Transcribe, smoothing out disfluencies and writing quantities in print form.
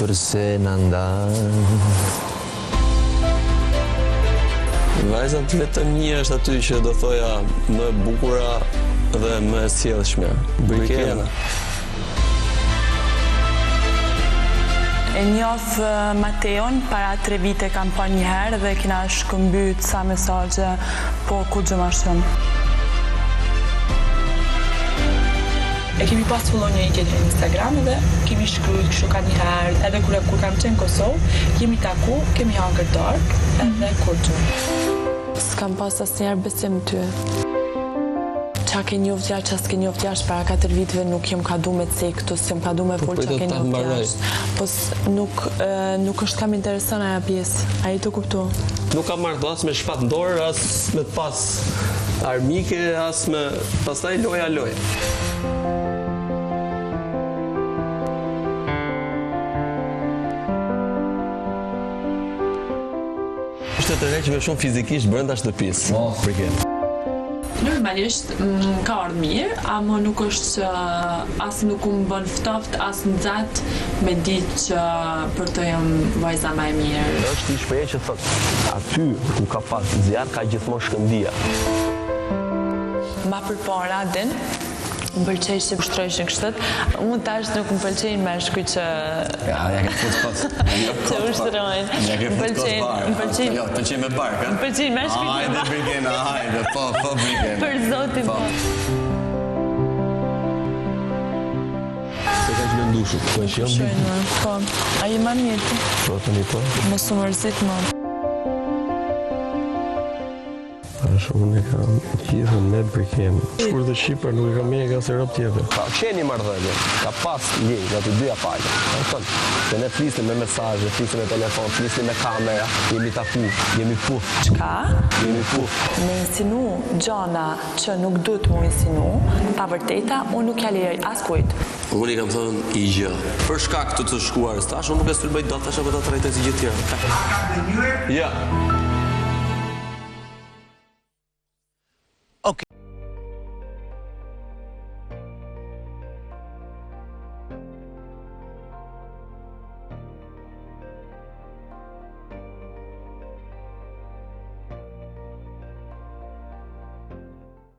përse në ndan. Vajzat vetëm një është aty që do thoja më e bukura dhe më e sjellshme. Brikena. E njoh Mateon, para 3 vite kam pa një herë dhe kena shkëmbyt sa mesazhe, po kur gjë ma shumë. E kemi pas follow një tjetër në Instagram dhe kemi shkruajtur kështu ka një herë, edhe kur kam qenë në Kosovë, kemi taku, kemi hangër dorë, edhe kur gjë. S'kam pas asnjëherë besim ty. Qa ke njoft jashtë, qa s'ke njoft jashtë, para 4 viteve nuk jem ka du me cektus, jem ka du me folë qa ke njoft jashtë. Pos nuk është kam intereson aja pjesë, a i të kuptu? Nuk kam marrë as me shpat dorë, as me të pas armike, as me pastaj loja. Është të tërheqme shumë fizikisht brenda shtëpisë. Normalisht ka ardhur mirë, ama nuk është që as nuk më bën ftoft, as nxat me ditë që për të jam vajza më e mirë. Është një shprehje që thot, aty ku ka pas zjarr ka gjithmonë shkëndija. Ma përpara din, më pëlqej që ushtrojshin kështët, unë tash nuk më pëlqejnë meshkuj që... Ja ke fut pas. Që ushtrojnë. Më pëlqejnë. Jo, të pëlqejnë me bark, ha? Më pëlqejnë meshkuj me bark. Hajde, Brikena, hajde, po, Brikena. Për zotin, po. Se ka që në ndushu, po e shion Shojnë, po. A je ma mirë? Po të një po. Mos u mërzit më. Unë e kam gjithën me Brikena. Shkur dhe Shqipër nuk e kam me e ka se rëp tjetër. Ka qeni mardhënje, ka pas një, nga të dyja palë. Se ne flisnim me mesazhe, flisnim me telefon, flisnim me kamera, jemi taku, jemi puf. Qka? Jemi puf. Me insinu gjana që nuk duhet mu insinu, pa vërteta, unë nuk ja liroj as kujt. Unë i kam thënë i gjë. Për shkak të shkuarës tash, unë nuk e stërbëj dot tash apo do të trajtoj si gjithë tjerë. Ja.